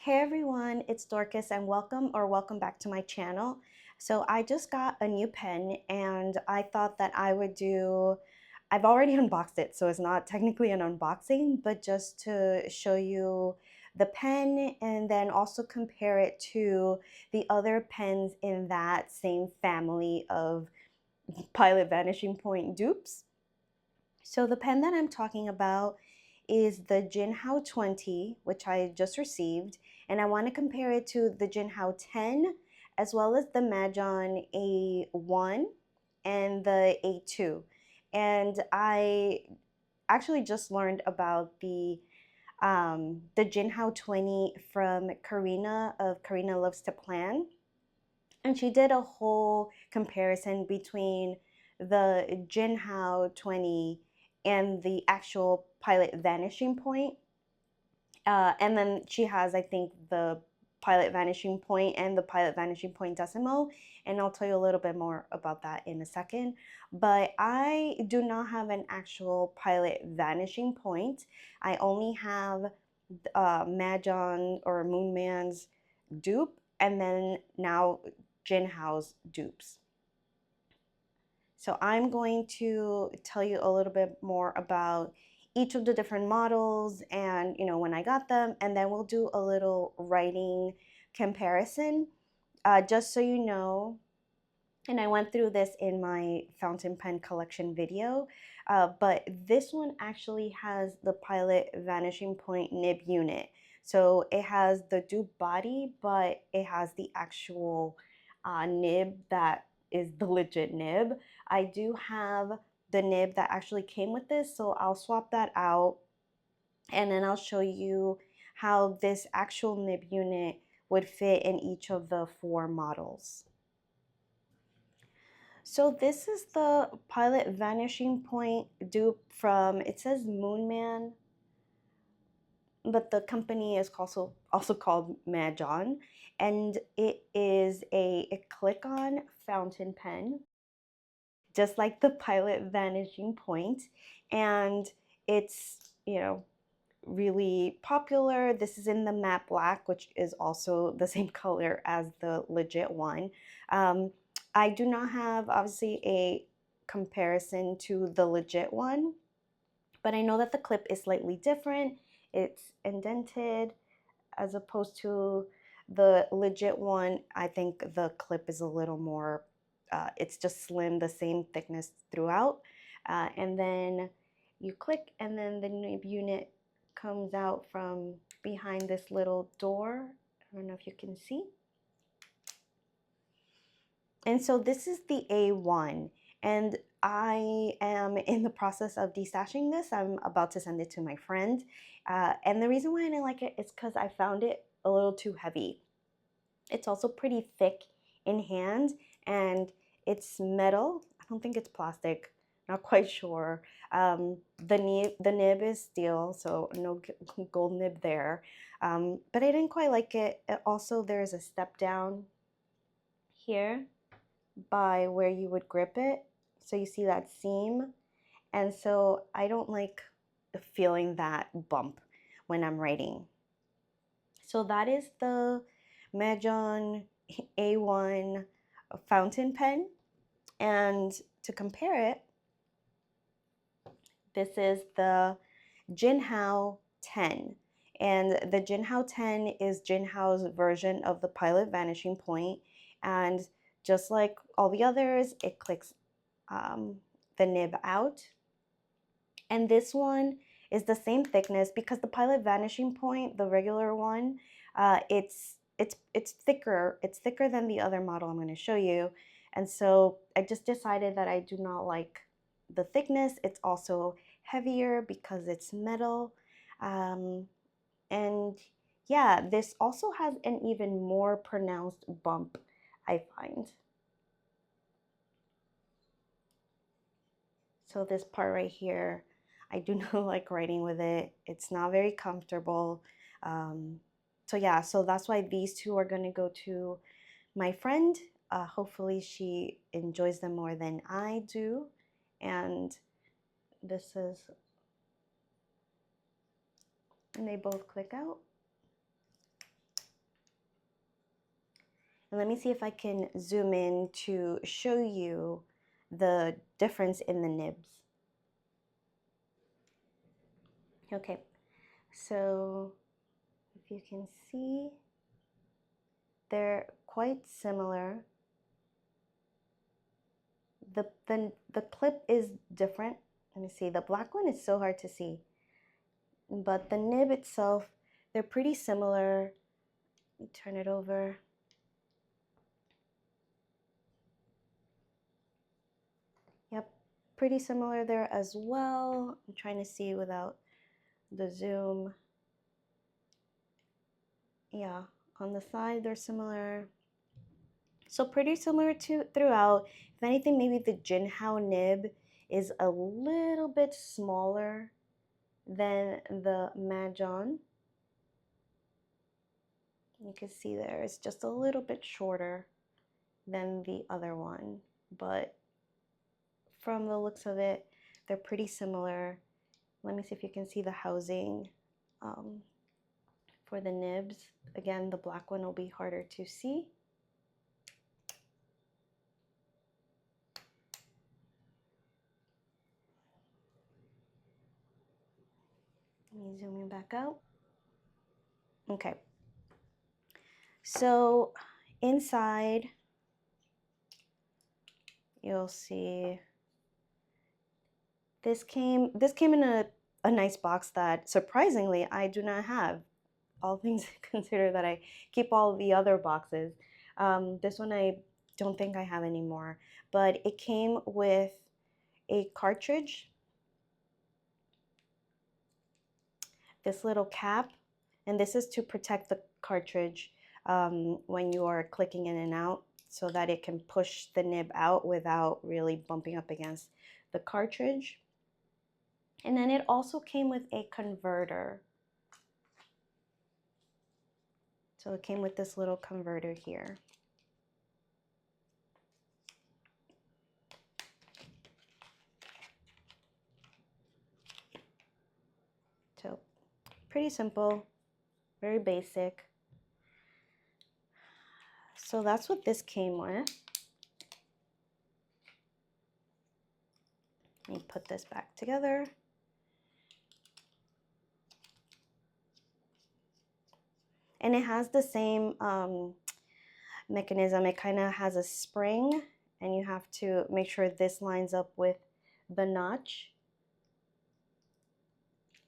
Hey everyone, it's Dorcas and welcome back to my channel. So I just got a new pen and I thought that I've already unboxed it, so it's not technically an unboxing, but just to show you the pen and then also compare it to the other pens in that same family of Pilot Vanishing Point dupes. So the pen that I'm talking about is the Jinhao 20, which I just received, and I want to compare it to the Jinhao 10 as well as the Majohn A1 and the A2. And I actually just learned about the Jinhao 20 from Karina of Karina Loves to Plan. And she did a whole comparison between the Jinhao 20 and the actual Pilot Vanishing Point. And then she has, I think, the Pilot Vanishing Point and the Pilot Vanishing Point Decimo, and I'll tell you a little bit more about that in a second. But I do not have an actual Pilot Vanishing Point. I only have Majohn or Moonman's dupe, and then now Jinhao's dupes. So I'm going to tell you a little bit more about each of the different models and when I got them, and then we'll do a little writing comparison, just so you know. And I went through this in my fountain pen collection video, but this one actually has the Pilot Vanishing Point nib unit. So it has the dupe body, but it has the actual nib that is the legit nib. I do have the nib that actually came with this, so I'll swap that out and then I'll show you how this actual nib unit would fit in each of the four models. So this is the Pilot Vanishing Point dupe from, it says Moonman, but the company is also called Majohn, and it is a click-on fountain pen, just like the Pilot Vanishing Point, and it's, really popular. This is in the matte black, which is also the same color as the legit one. I do not have, obviously, a comparison to the legit one, but I know that the clip is slightly different. It's indented as opposed to the legit one. I think the clip is a little more, it's just slim, the same thickness throughout. And then you click, and then the nib unit comes out from behind this little door. I don't know if you can see. And so this is the A1, and I am in the process of destashing this. I'm about to send it to my friend. And the reason why I didn't like it is because I found it a little too heavy. It's also pretty thick in hand, and it's metal. I don't think it's plastic. Not quite sure. The nib is steel, so no gold nib there. But I didn't quite like it. Also, there's a step down here by where you would grip it. So you see that seam. And so I don't like feeling that bump when I'm writing. So that is the Majohn A1 fountain pen. And to compare it, this is the Jinhao 10. And the Jinhao 10 is Jinhao's version of the Pilot Vanishing Point. And just like all the others, it clicks the nib out. And this one is the same thickness because the Pilot Vanishing Point, the regular one, it's thicker. It's thicker than the other model I'm going to show you. And so I just decided that I do not like the thickness. It's also heavier because it's metal. And yeah, this also has an even more pronounced bump, I find. So this part right here, I do not like writing with it. It's not very comfortable. So yeah, so that's why these two are going to go to my friend. Hopefully she enjoys them more than I do. And this is, and they both click out. And let me see if I can zoom in to show you the difference in the nibs. Okay, so if you can see, they're quite similar. The clip is different. Let me see, the black one is so hard to see. But the nib itself, they're pretty similar. Let me turn it over. Yep, pretty similar there as well. I'm trying to see without the zoom. Yeah, on the side they're similar. So pretty similar to throughout. If anything, maybe the Jinhao nib is a little bit smaller than the Majohn. You can see there, it's just a little bit shorter than the other one, but from the looks of it, they're pretty similar. Let me see if you can see the housing for the nibs. Again, the black one will be harder to see. Let me zoom in back out. Okay. So inside, you'll see this came in a nice box that surprisingly I do not have. All things considered that I keep all the other boxes. This one I don't think I have anymore, but it came with a cartridge, this little cap, and this is to protect the cartridge when you are clicking in and out so that it can push the nib out without really bumping up against the cartridge. And then it also came with a converter. So it came with this little converter here. So pretty simple, very basic. So that's what this came with. Let me put this back together. And it has the same mechanism. It kind of has a spring, and you have to make sure this lines up with the notch.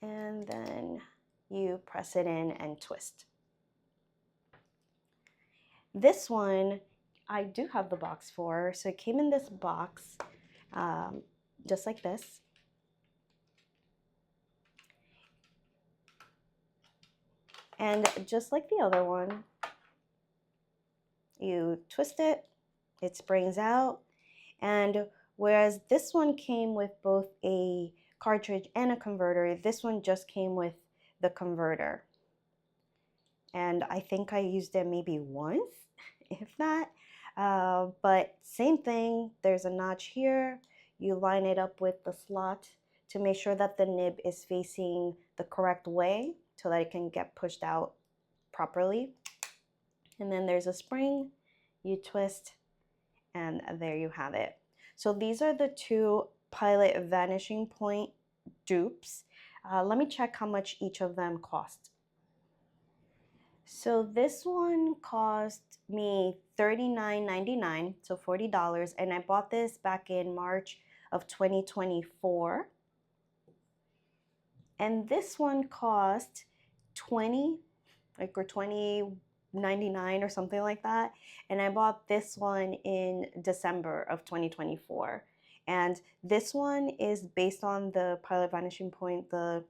And then you press it in and twist. This one, I do have the box for. So it came in this box, just like this. And just like the other one, you twist it, it springs out. And whereas this one came with both a cartridge and a converter, this one just came with the converter. And I think I used it maybe once, if that. But same thing, there's a notch here. You line it up with the slot to make sure that the nib is facing the correct way so that it can get pushed out properly. And then there's a spring, you twist, and there you have it. So these are the two Pilot Vanishing Point dupes. Let me check how much each of them cost. So this one cost me $39.99, so $40, and I bought this back in March of 2024. And this one cost $20, or $20.99 or something like that. And I bought this one in December of 2024. And this one is based on the Pilot Vanishing Point, the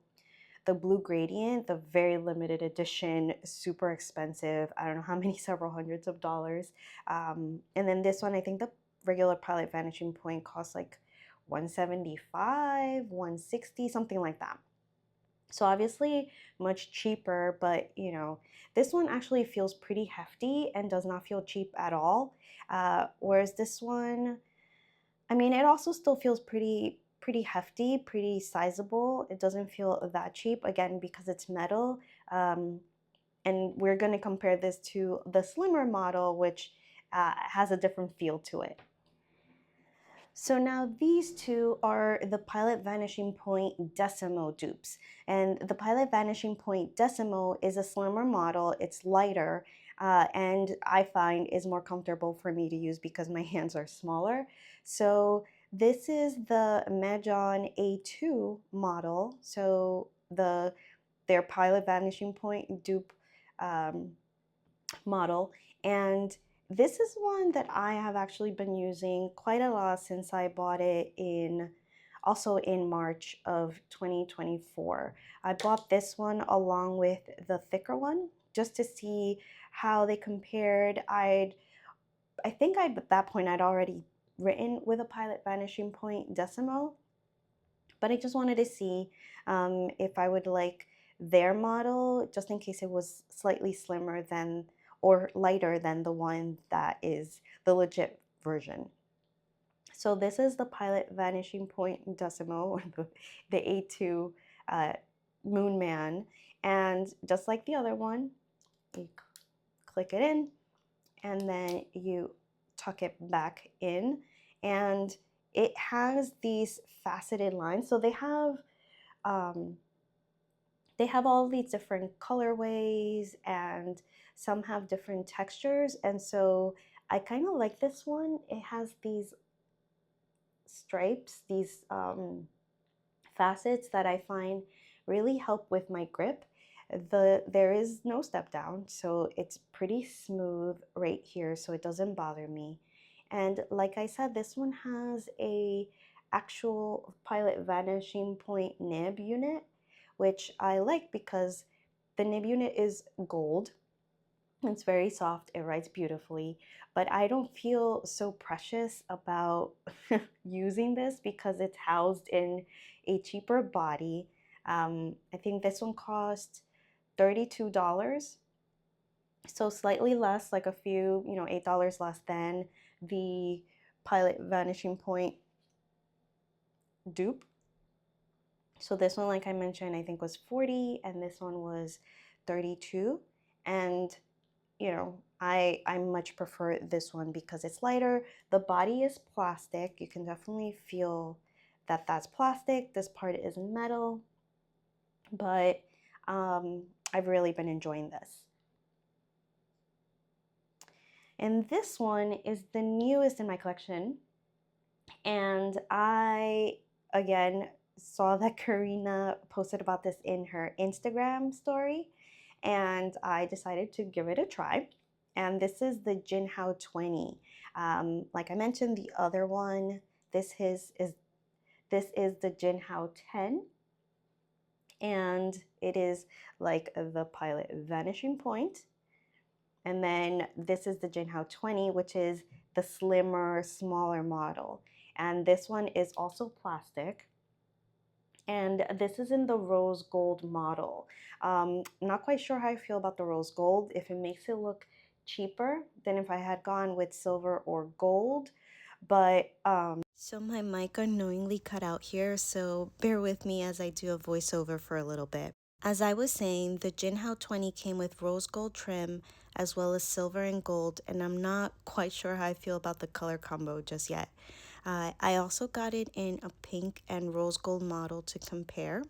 blue gradient, the very limited edition, super expensive. I don't know how many, several hundreds of dollars. And then this one, I think the regular Pilot Vanishing Point costs like $175, $160, something like that. So obviously much cheaper, but you know, this one actually feels pretty hefty and does not feel cheap at all. Whereas this one, I mean, it also still feels pretty hefty, pretty sizable. It doesn't feel that cheap, again, because it's metal. And we're going to compare this to the slimmer model, which has a different feel to it. So now these two are the Pilot Vanishing Point Decimo dupes. And the Pilot Vanishing Point Decimo is a slimmer model, it's lighter, and I find is more comfortable for me to use because my hands are smaller. So this is the Majohn A2 model. So their Pilot Vanishing Point dupe um, model. And this is one that I have actually been using quite a lot since I bought it also in March of 2024. I bought this one along with the thicker one just to see how they compared. I think at that point I'd already written with a Pilot Vanishing Point Decimo, but I just wanted to see if I would like their model just in case it was slightly slimmer than or lighter than the one that is the legit version. So this is the Pilot Vanishing Point Decimo, or the A2 uh, Moon Man. And just like the other one, you click it in and then you tuck it back in. And it has these faceted lines. So um, they have all these different colorways and some have different textures. And so I kind of like this one. It has these stripes, these facets that I find really help with my grip. There is no step down, so it's pretty smooth right here, so it doesn't bother me. And like I said, this one has a actual Pilot Vanishing Point nib unit, which I like because the nib unit is gold. It's very soft, it writes beautifully, but I don't feel so precious about using this because it's housed in a cheaper body. I think this one cost $32, so slightly less, like a few, $8 less than the Pilot Vanishing Point dupe. So this one, like I mentioned, I think was 40 and this one was 32. And I much prefer this one because it's lighter. The body is plastic. You can definitely feel that that's plastic. This part is metal, but I've really been enjoying this. And this one is the newest in my collection. And I, again, saw that Karina posted about this in her Instagram story, and I decided to give it a try. And this is the Jinhao 20. Like I mentioned, the other one, this is the Jinhao 10, and it is like the Pilot Vanishing Point. And then this is the Jinhao 20, which is the slimmer, smaller model. And this one is also plastic. And this is in the rose gold model. Not quite sure how I feel about the rose gold, if it makes it look cheaper than if I had gone with silver or gold. But so my mic unknowingly cut out here, so bear with me as I do a voiceover for a little bit. As I was saying, the Jinhao 20 came with rose gold trim as well as silver and gold, and I'm not quite sure how I feel about the color combo just yet. I also got it in a pink and rose gold model to compare.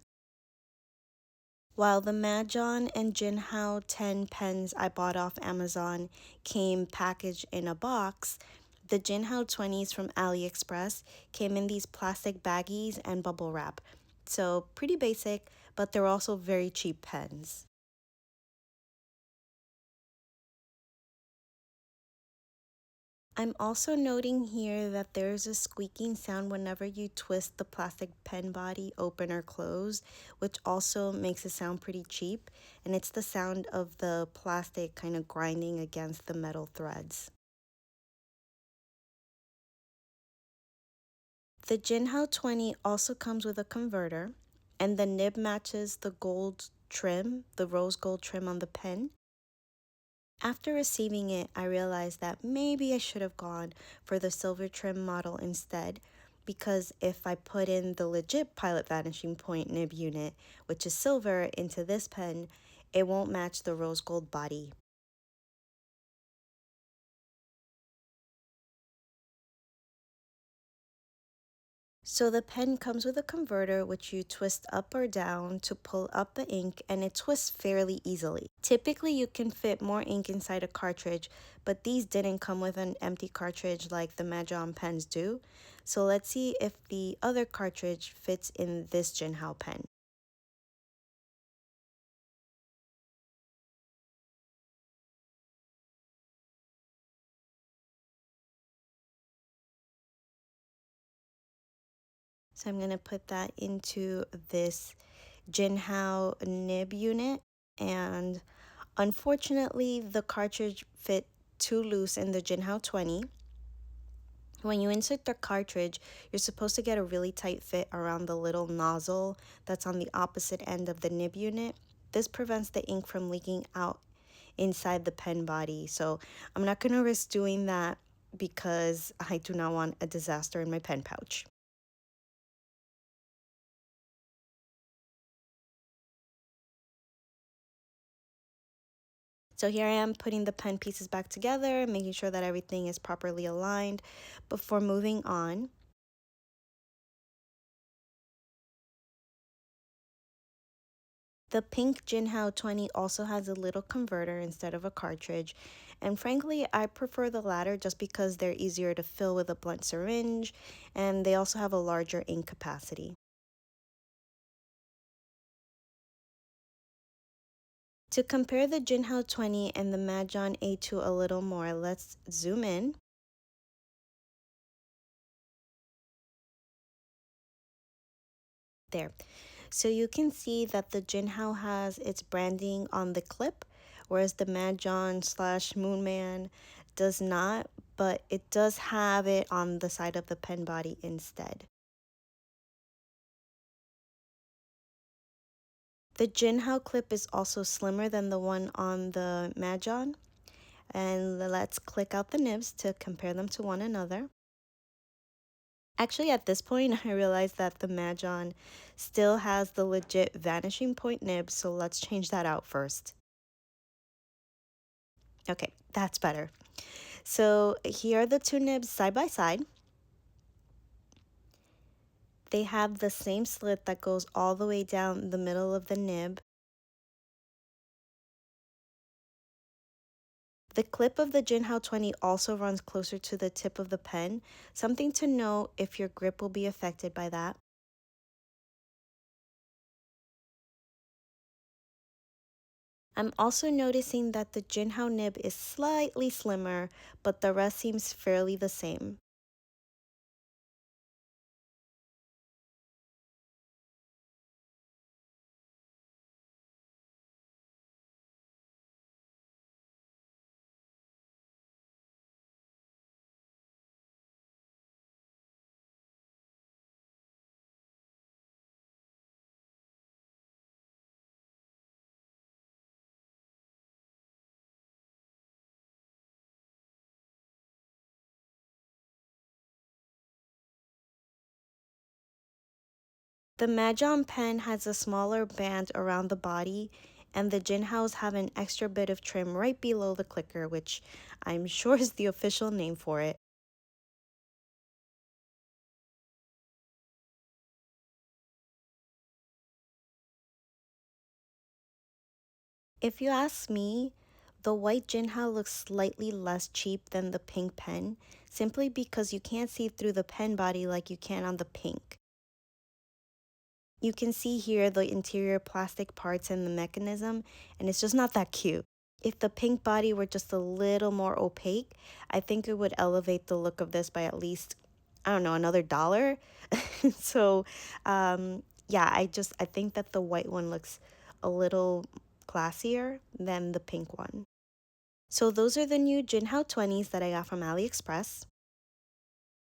While the Majohn and Jinhao 10 pens I bought off Amazon came packaged in a box, the Jinhao 20s from AliExpress came in these plastic baggies and bubble wrap. So pretty basic, but they're also very cheap pens. I'm also noting here that there's a squeaking sound whenever you twist the plastic pen body open or close, which also makes it sound pretty cheap, and it's the sound of the plastic kind of grinding against the metal threads. The Jinhao 20 also comes with a converter, and the nib matches the gold trim, the rose gold trim on the pen. After receiving it, I realized that maybe I should have gone for the silver trim model instead, because if I put in the legit Pilot Vanishing Point nib unit, which is silver, into this pen, it won't match the rose gold body. So the pen comes with a converter which you twist up or down to pull up the ink, and it twists fairly easily. Typically you can fit more ink inside a cartridge, but these didn't come with an empty cartridge like the Majohn pens do. So let's see if the other cartridge fits in this Jinhao pen. So I'm going to put that into this Jinhao nib unit, and unfortunately the cartridge fit too loose in the Jinhao 20. When you insert the cartridge, you're supposed to get a really tight fit around the little nozzle that's on the opposite end of the nib unit. This prevents the ink from leaking out inside the pen body. So I'm not going to risk doing that because I do not want a disaster in my pen pouch. So here I am putting the pen pieces back together, making sure that everything is properly aligned before moving on. The pink Jinhao 20 also has a little converter instead of a cartridge, and frankly I prefer the latter just because they're easier to fill with a blunt syringe, and they also have a larger ink capacity. To compare the Jinhao 20 and the Majohn A2 a little more, let's zoom in. There. So you can see that the Jinhao has its branding on the clip, whereas the Majohn slash Moonman does not, but it does have it on the side of the pen body instead. The Jinhao clip is also slimmer than the one on the Majohn, and let's click out the nibs to compare them to one another. Actually, at this point, I realized that the Majohn still has the legit vanishing point nib, so let's change that out first. Okay, that's better. So here are the two nibs side by side. They have the same slit that goes all the way down the middle of the nib. The clip of the Jinhao 20 also runs closer to the tip of the pen, something to note if your grip will be affected by that. I'm also noticing that the Jinhao nib is slightly slimmer, but the rest seems fairly the same. The Majohn pen has a smaller band around the body, and the Jinhaos have an extra bit of trim right below the clicker, which I'm sure is the official name for it. If you ask me, the white Jinhao looks slightly less cheap than the pink pen, simply because you can't see through the pen body like you can on the pink. You can see here the interior plastic parts and the mechanism, and it's just not that cute. If the pink body were just a little more opaque, I think it would elevate the look of this by at least, I don't know, another dollar. So, yeah, I think that the white one looks a little classier than the pink one. So those are the new Jinhao 20s that I got from AliExpress.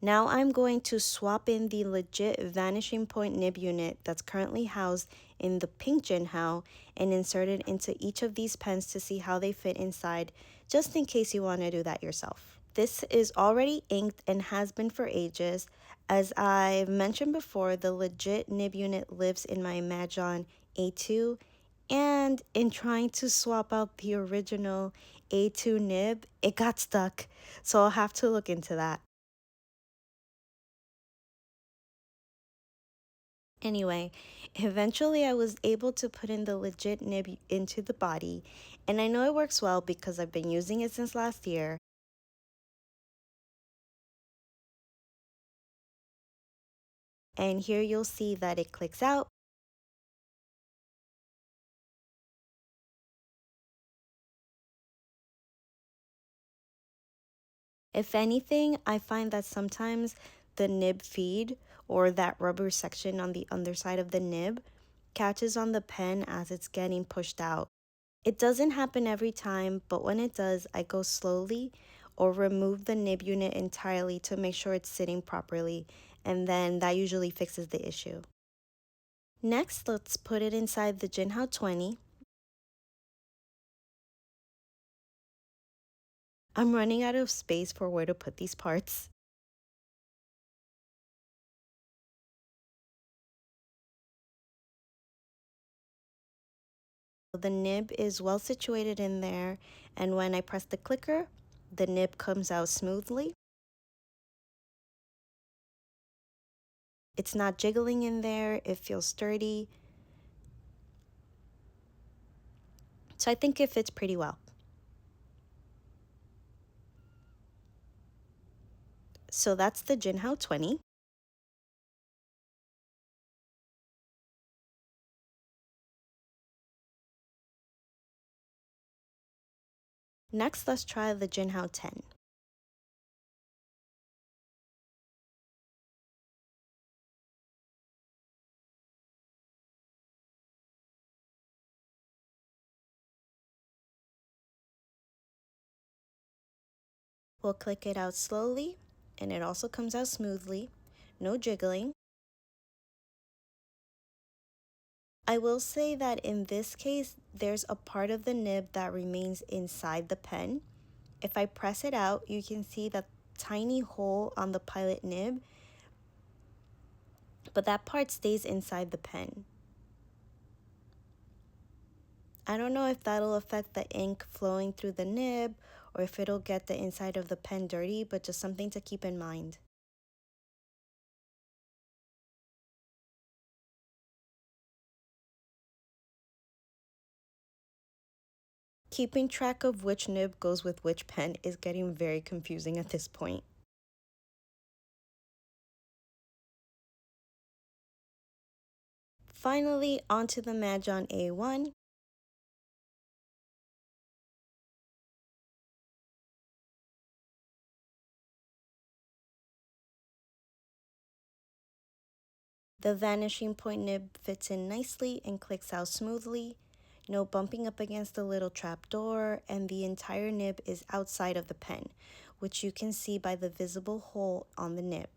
Now I'm going to swap in the legit Vanishing Point nib unit that's currently housed in the pink Jinhao and insert it into each of these pens to see how they fit inside, just in case you want to do that yourself. This is already inked and has been for ages. As I've mentioned before, the legit nib unit lives in my Majohn A2, and in trying to swap out the original A2 nib, it got stuck, so I'll have to look into that. Anyway, eventually I was able to put in the legit nib into the body, and I know it works well because I've been using it since last year. And here you'll see that it clicks out. If anything, I find that sometimes the nib feed, or that rubber section on the underside of the nib, catches on the pen as it's getting pushed out. It doesn't happen every time, but when it does, I go slowly or remove the nib unit entirely to make sure it's sitting properly, and then that usually fixes the issue. Next, let's put it inside the Jinhao 20. I'm running out of space for where to put these parts. The nib is well situated in there, and when I press the clicker, the nib comes out smoothly. It's not jiggling in there, it feels sturdy. So I think it fits pretty well. So that's the Jinhao 20. Next, let's try the Jinhao 10. We'll click it out slowly, and it also comes out smoothly, no jiggling. I will say that in this case, there's a part of the nib that remains inside the pen. If I press it out, you can see that tiny hole on the Pilot nib, but that part stays inside the pen. I don't know if that'll affect the ink flowing through the nib or if it'll get the inside of the pen dirty, but just something to keep in mind. Keeping track of which nib goes with which pen is getting very confusing at this point. Finally, onto the Majohn A1. The vanishing point nib fits in nicely and clicks out smoothly. No bumping up against the little trap door, and the entire nib is outside of the pen, which you can see by the visible hole on the nib.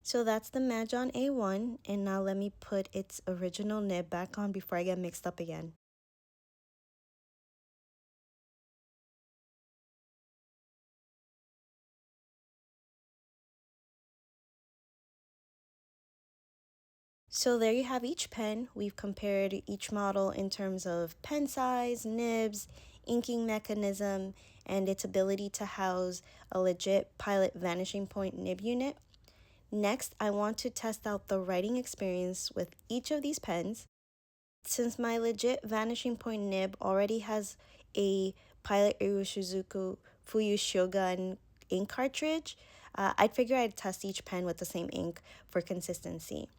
So that's the Majohn A1, and now let me put its original nib back on before I get mixed up again. So there you have each pen. We've compared each model in terms of pen size, nibs, inking mechanism, and its ability to house a legit Pilot Vanishing Point nib unit. Next, I want to test out the writing experience with each of these pens. Since my legit Vanishing Point nib already has a Pilot Iroshizuku Fuyu Shogun ink cartridge, I'd figure I'd test each pen with the same ink for consistency.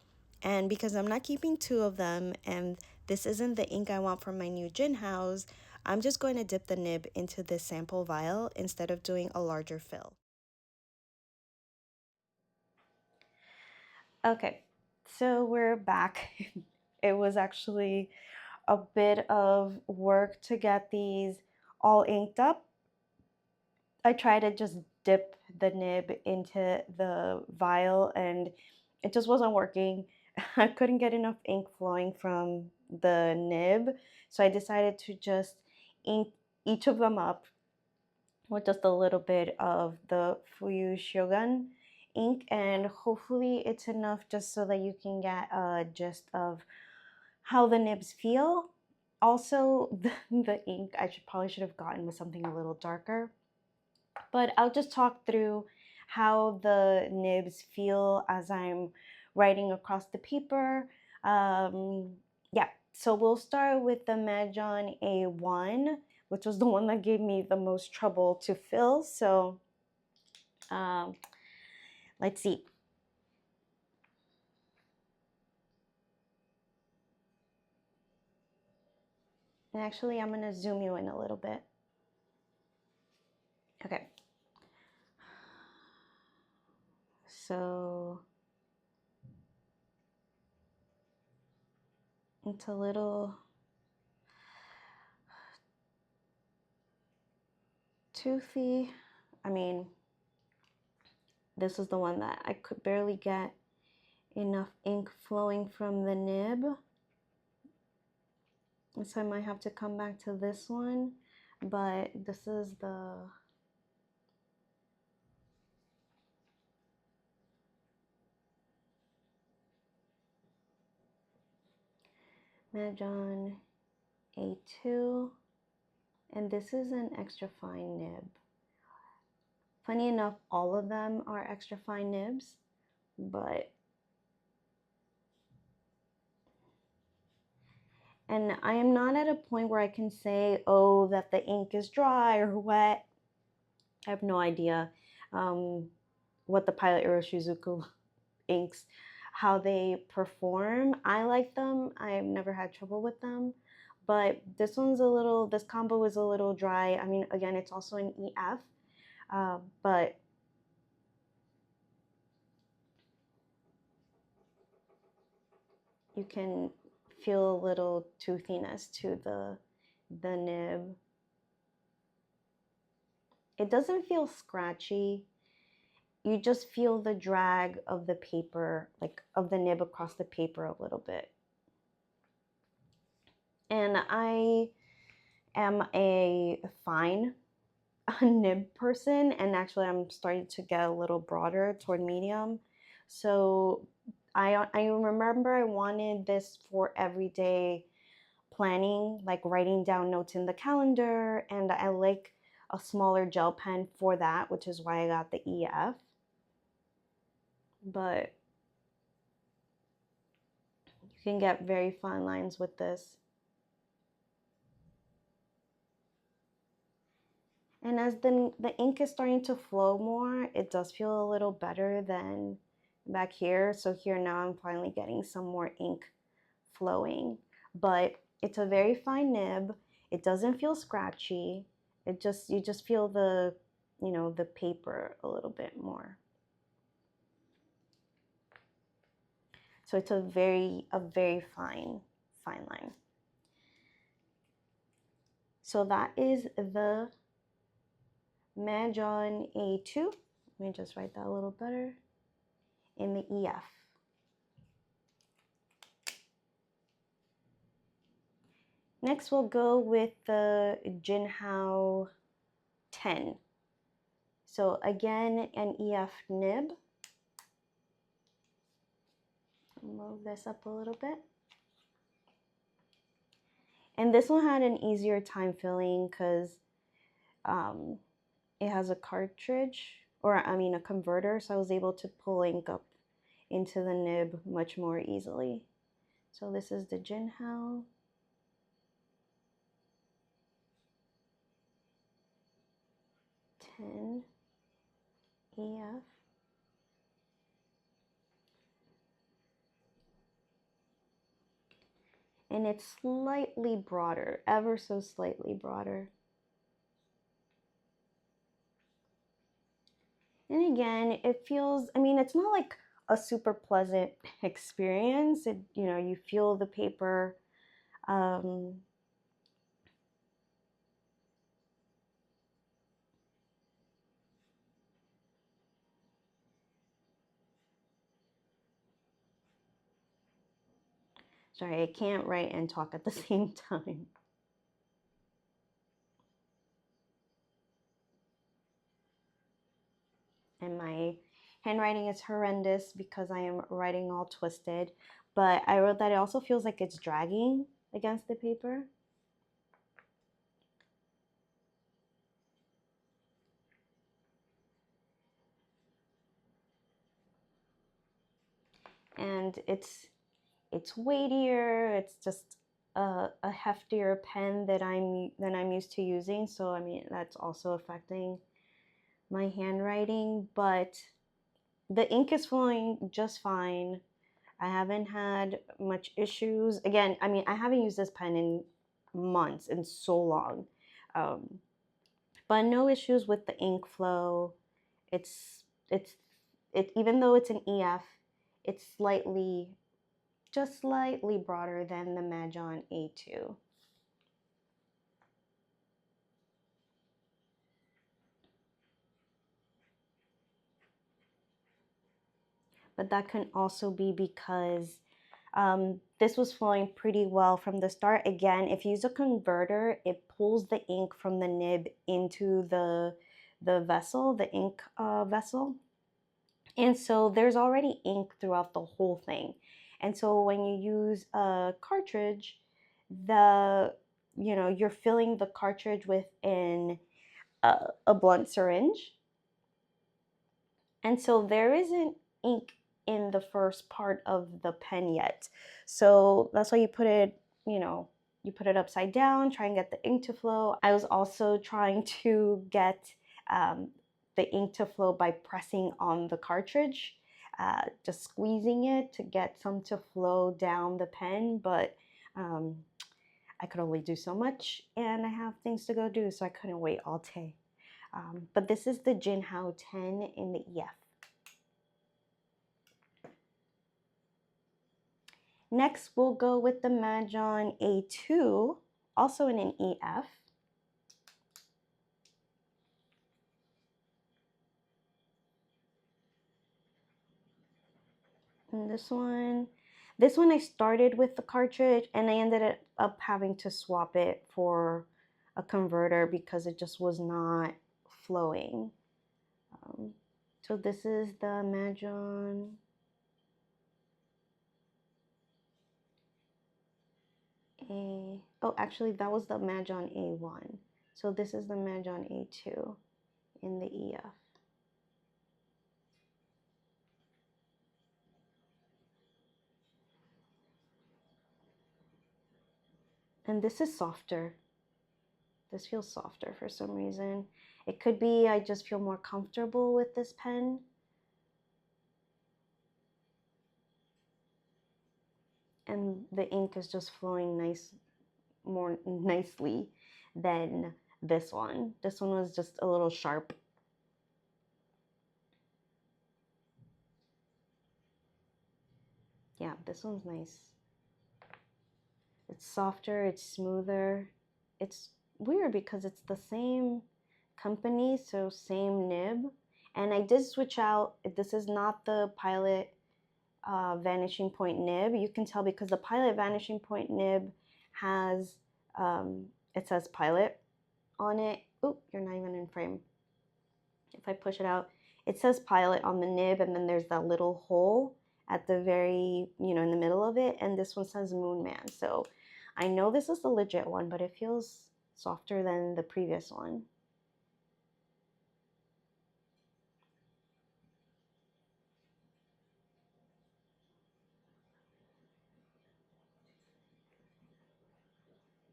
And because I'm not keeping two of them and this isn't the ink I want for my new Jinhaos, I'm just going to dip the nib into this sample vial instead of doing a larger fill. Okay, so we're back. It was actually a bit of work to get these all inked up. I tried to just dip the nib into the vial and it just wasn't working. I couldn't get enough ink flowing from the nib, so I decided to just ink each of them up with just a little bit of the Fuyu Shogun ink, and hopefully it's enough just so that you can get a gist of how the nibs feel. Also, the ink I probably should have gotten was something a little darker. But I'll just talk through how the nibs feel as I'm writing across the paper. Yeah, so we'll start with the Majohn A1, which was the one that gave me the most trouble to fill. So um, let's see. And actually, I'm going to zoom you in a little bit. Okay. So it's a little toothy. I mean, this is the one that I could barely get enough ink flowing from the nib. So I might have to come back to this one, but this is the Majohn A2, and this is an extra fine nib. Funny enough, all of them are extra fine nibs, and I am not at a point where I can say, oh, that the ink is dry or wet. I have no idea what the Pilot Iroshizuku inks, how they perform. I like them. I've never had trouble with them. But this combo is a little dry. I mean, again, it's also an EF, but you can feel a little toothiness to the nib. It doesn't feel scratchy. You just feel the drag of the paper, like of the nib across the paper a little bit. And I am a fine nib person, and actually I'm starting to get a little broader toward medium. So I remember I wanted this for everyday planning, like writing down notes in the calendar, and I like a smaller gel pen for that, which is why I got the EF. But you can get very fine lines with this. And as the ink is starting to flow more, it does feel a little better than back here. So here now I'm finally getting some more ink flowing. But it's a very fine nib. It doesn't feel scratchy. You just feel the, the paper a little bit more. So it's a very fine line. So that is the Majohn A2. Let me just write that a little better. In the EF. Next we'll go with the Jinhao 10. So again, an EF nib. Move this up a little bit. And this one had an easier time filling because it has a cartridge, or I mean a converter, so I was able to pull ink up into the nib much more easily. So this is the Jinhao. EF. And it's slightly broader, ever so slightly broader. And again, it feels, I mean, it's not like a super pleasant experience. You feel the paper. Sorry, I can't write and talk at the same time. And my handwriting is horrendous because I am writing all twisted. But I wrote that it also feels like it's dragging against the paper. and it's weightier. It's just a heftier pen that I'm used to using. So I mean that's also affecting my handwriting, but the ink is flowing just fine. I haven't had much issues. Again, I mean I haven't used this pen in months and so long, um, but no issues with the ink flow. It's it's even though it's an EF, it's just slightly broader than the Majohn A2. But that can also be because this was flowing pretty well from the start. Again, if you use a converter, it pulls the ink from the nib into the vessel, the ink vessel. And so there's already ink throughout the whole thing. And so when you use a cartridge, you're filling the cartridge within a blunt syringe. And so there isn't ink in the first part of the pen yet. So that's why you put it upside down, try and get the ink to flow. I was also trying to get um, the ink to flow by pressing on the cartridge, just squeezing it to get some to flow down the pen, but I could only do so much and I have things to go do, so I couldn't wait all day. But this is the Jinhao 10 in the EF. Next, we'll go with the Majohn A2, also in an EF. And this one I started with the cartridge and I ended up having to swap it for a converter because it just was not flowing. So this is the Majohn actually that was the Majohn A1. So this is the Majohn A2 in the EF. And this is softer. This feels softer for some reason. It could be I just feel more comfortable with this pen. And the ink is just flowing more nicely than this one. This one was just a little sharp. Yeah, this one's nice. It's softer, it's smoother. It's weird because it's the same company, so same nib. And I did switch out. This is not the Pilot Vanishing Point nib. You can tell because the Pilot Vanishing Point nib has, it says Pilot on it. Oop, you're not even in frame. If I push it out, it says Pilot on the nib, and then there's that little hole at the very, in the middle of it, and this one says Moon Man. So I know this is the legit one, but it feels softer than the previous one.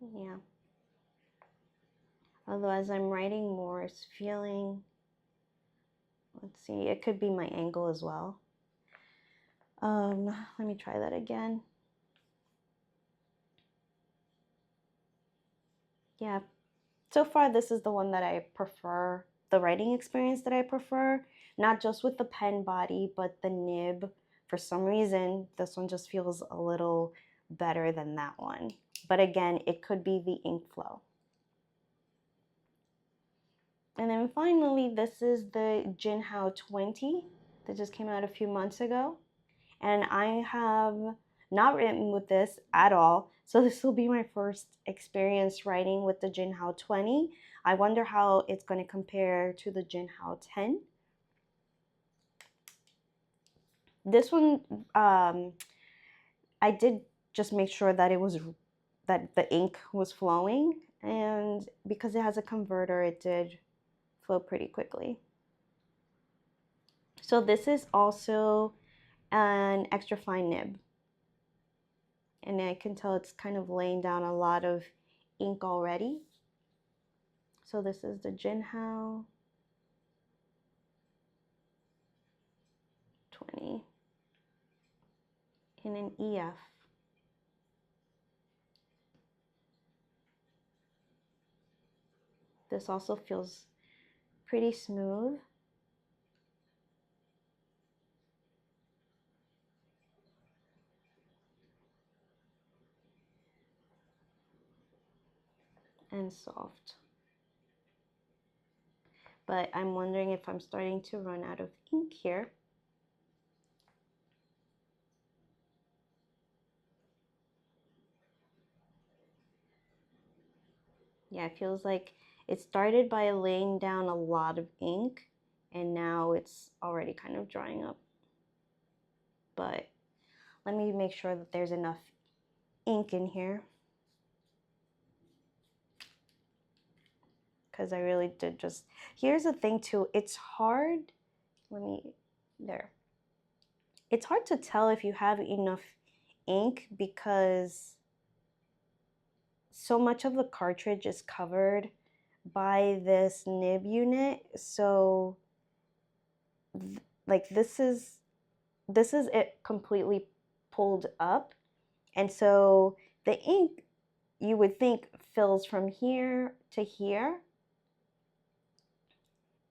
Yeah. Although as I'm writing more, it's feeling, let's see, it could be my angle as well. Let me try that again. Yeah, so far this is the one that I prefer, the writing experience that I prefer, not just with the pen body, but the nib. For some reason, this one just feels a little better than that one. But again, it could be the ink flow. And then finally, this is the Jinhao 20 that just came out a few months ago. And I have not written with this at all. So this will be my first experience writing with the Jinhao 20. I wonder how it's going to compare to the Jinhao 10. This one, I did just make sure that that the ink was flowing, and because it has a converter, it did flow pretty quickly. So this is also an extra fine nib. And I can tell it's kind of laying down a lot of ink already. So this is the Jinhao 20 in an EF. This also feels pretty smooth. And soft. But I'm wondering if I'm starting to run out of ink here. Yeah, it feels like it started by laying down a lot of ink and now it's already kind of drying up. But let me make sure that there's enough ink in here, because I really did just, here's the thing too, it's hard, there. It's hard to tell if you have enough ink because so much of the cartridge is covered by this nib unit. So like this is it completely pulled up, and so the ink, you would think, fills from here to here,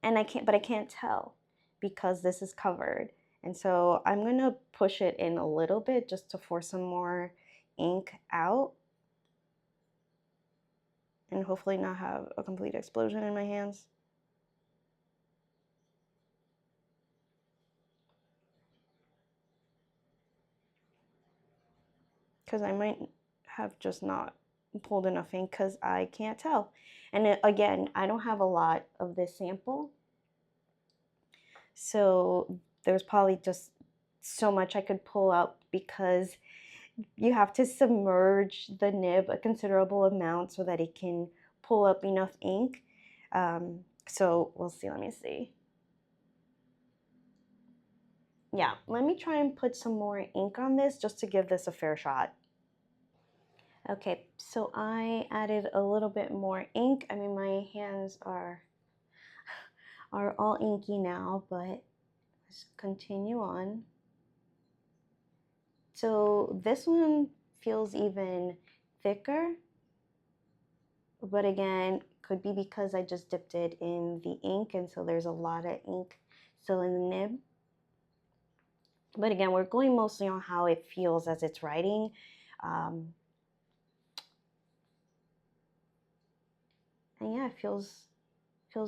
and I can't tell because this is covered. And so I'm gonna push it in a little bit just to force some more ink out and hopefully not have a complete explosion in my hands. Because I might have just not pulled enough ink because I can't tell. And again, I don't have a lot of this sample, so there's probably just so much I could pull out because you have to submerge the nib a considerable amount so that it can pull up enough ink. So we'll see, let me see. Yeah, let me try and put some more ink on this just to give this a fair shot. Okay, so I added a little bit more ink. I mean, my hands are all inky now, but let's continue on. So this one feels even thicker, but again, could be because I just dipped it in the ink, and so there's a lot of ink still in the nib. But again, we're going mostly on how it feels as it's writing. And yeah, it feels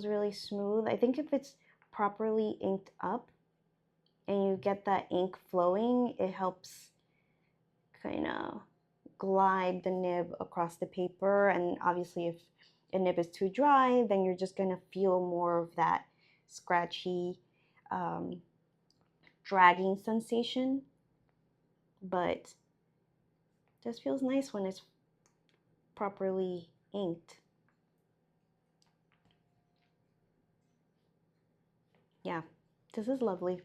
really smooth. I think if it's properly inked up and you get that ink flowing, it helps kind of glide the nib across the paper. And obviously if a nib is too dry, then you're just going to feel more of that scratchy, dragging sensation. But this feels nice when it's properly inked. Yeah, this is lovely.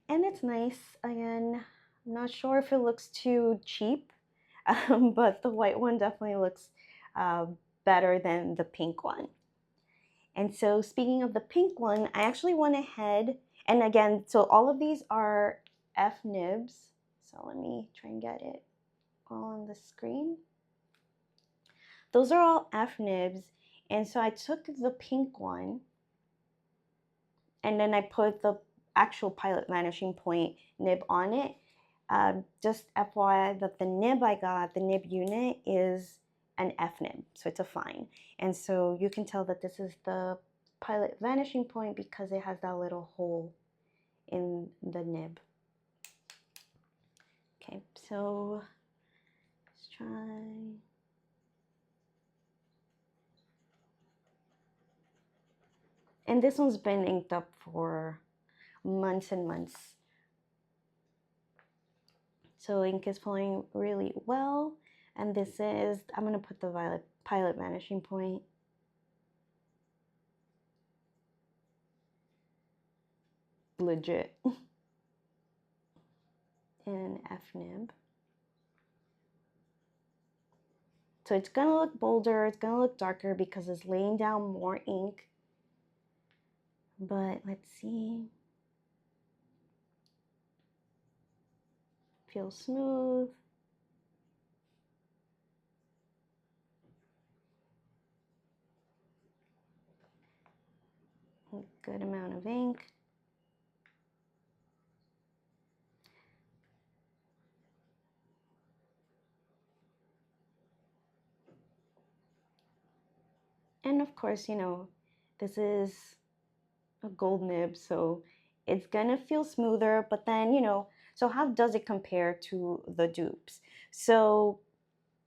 And it's nice. Again, I'm not sure if it looks too cheap, but the white one definitely looks better than the pink one. And so speaking of the pink one, I actually went ahead, and again, so all of these are F nibs. So let me try and get it all on the screen. Those are all F nibs. And so I took the pink one and then I put the actual Pilot Vanishing Point nib on it. Just FYI that the nib I got, the nib unit, is an F nib, so it's a fine. And so you can tell that this is the Pilot Vanishing Point because it has that little hole in the nib. Okay, so let's try. And this one's been inked up for months and months. So ink is flowing really well. And this is, I'm gonna put the Pilot Vanishing Point. Legit. in F nib. So it's gonna look bolder, it's gonna look darker because it's laying down more ink. But let's see. Feels smooth. A good amount of ink. And of course, you know, this is a gold nib, so it's gonna feel smoother, but then, you know, so how does it compare to the dupes? So,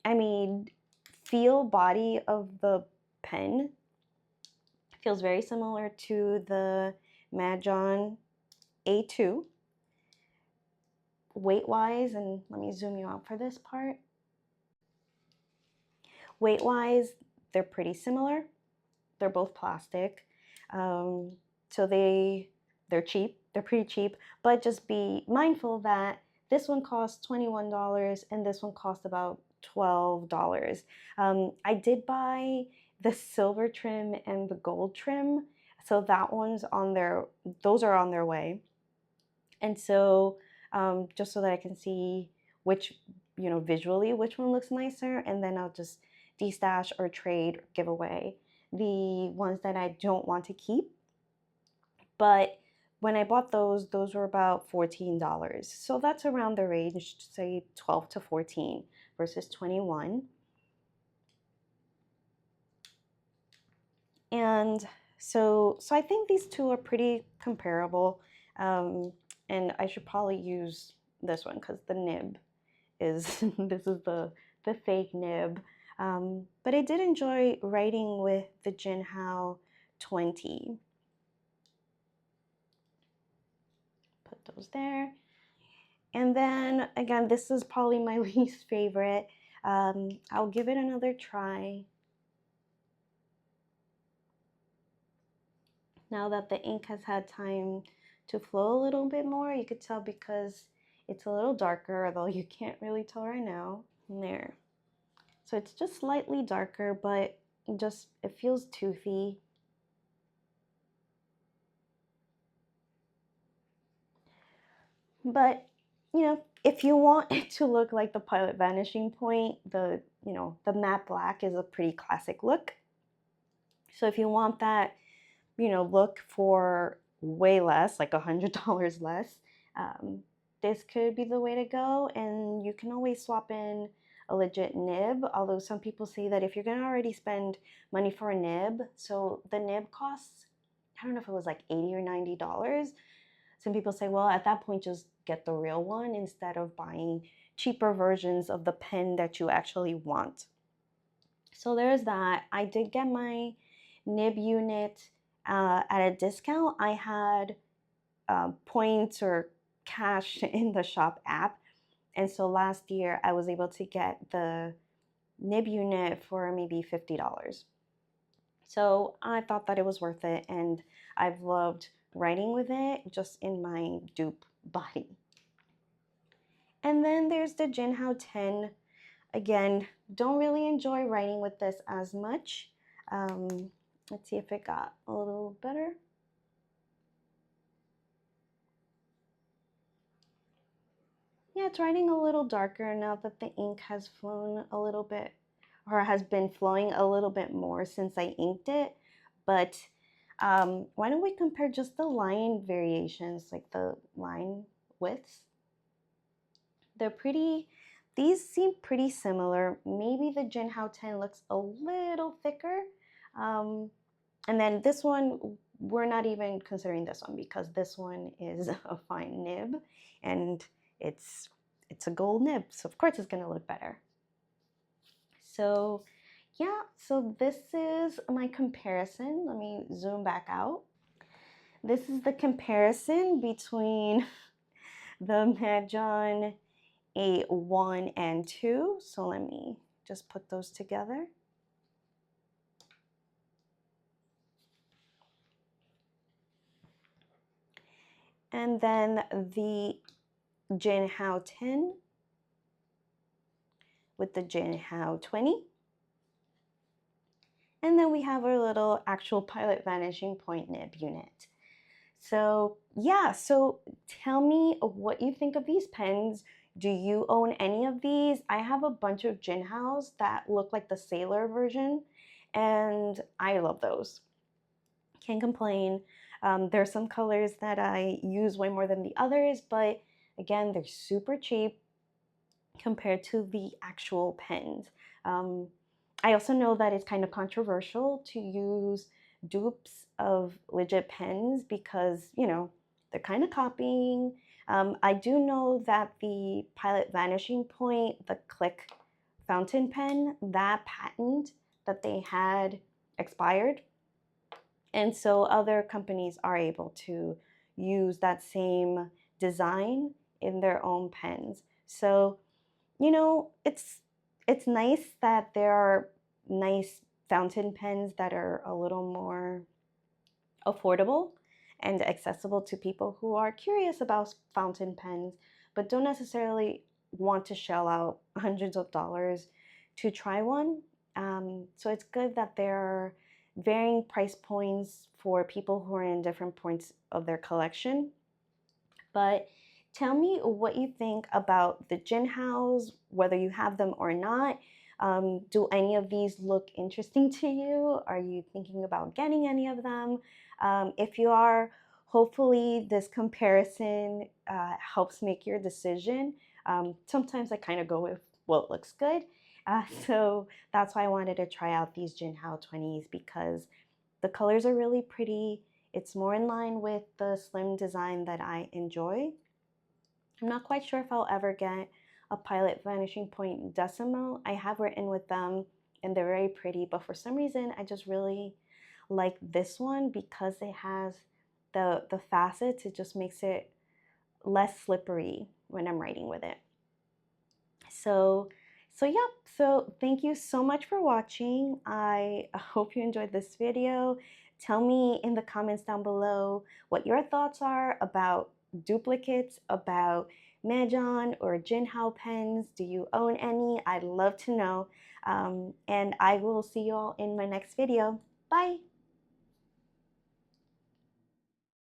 I mean, feel body of the pen feels very similar to the Majohn A2. Weight-wise, and let me zoom you out for this part. Weight-wise, they're pretty similar. They're both plastic. So they're cheap. They're pretty cheap, but just be mindful that this one costs $21 and this one costs about $12. I did buy the silver trim and the gold trim, so that one's on their, those are on their way. And so just so that I can see which, you know, visually which one looks nicer, and then I'll just destash or trade or give away the ones that I don't want to keep. But when I bought those were about $14. So that's around the range, say 12 to 14 versus 21. And so I think these two are pretty comparable. And I should probably use this one because the nib is, this is the fake nib. But I did enjoy writing with the Jinhao 20. Put those there. And then again, this is probably my least favorite. I'll give it another try. Now that the ink has had time to flow a little bit more, you could tell because it's a little darker, although you can't really tell right now. And there. So it's just slightly darker, but just, it feels toothy. But, you know, if you want it to look like the Pilot Vanishing Point, the matte black is a pretty classic look. So if you want that, you know, look for way less, like $100 less, this could be the way to go. And you can always swap in a legit nib, although some people say that if you're gonna already spend money for a nib, so the nib costs, I don't know if it was like $80 or $90. Some people say, well, at that point, just get the real one instead of buying cheaper versions of the pen that you actually want. So there's that. I did get my nib unit at a discount. I had points or cash in the shop app. And so last year I was able to get the nib unit for maybe $50. So I thought that it was worth it, and I've loved writing with it just in my dupe body. And then there's the Jinhao 10. Again, don't really enjoy writing with this as much. Let's see if it got a little better. Yeah, it's writing a little darker now that the ink has flown a little bit, or has been flowing a little bit more since I inked it. But why don't we compare just the line variations, like the line widths? They're pretty, these seem pretty similar. Maybe the Jinhao 10 looks a little thicker. And then this one, we're not even considering this one because this one is a fine nib and it's a gold nib. So of course it's gonna look better. So yeah, so this is my comparison. Let me zoom back out. This is the comparison between the Majohn A1 and 2. So let me just put those together. And then the Jinhao 10 with the Jinhao 20. And then we have our little actual Pilot Vanishing Point nib unit. So yeah, so tell me what you think of these pens. Do you own any of these? I have a bunch of Jinhaos that look like the Sailor version, and I love those. Can't complain. There's some colors that I use way more than the others, but again, they're super cheap compared to the actual pens. Um, I also know that it's kind of controversial to use dupes of legit pens because, you know, they're kind of copying. I do know that the Pilot Vanishing Point, the Click fountain pen, that patent that they had expired. And so other companies are able to use that same design in their own pens. So, you know, it's nice that there are nice fountain pens that are a little more affordable and accessible to people who are curious about fountain pens but don't necessarily want to shell out hundreds of dollars to try one. So it's good that there are varying price points for people who are in different points of their collection. But tell me what you think about the Jinhaos, whether you have them or not. Do any of these look interesting to you? Are you thinking about getting any of them? If you are, hopefully this comparison helps make your decision. Sometimes I kind of go with what looks good. So that's why I wanted to try out these Jinhao 20s because the colors are really pretty. It's more in line with the slim design that I enjoy. I'm not quite sure if I'll ever get a Pilot Vanishing Point Decimo. I have written with them and they're very pretty, but for some reason I just really like this one because it has the facets. It just makes it less slippery when I'm writing with it. So yeah, so thank you so much for watching. I hope you enjoyed this video. Tell me in the comments down below what your thoughts are about duplicates, about Majohn or Jinhao pens. Do you own any? I'd love to know. And I will see you all in my next video. Bye!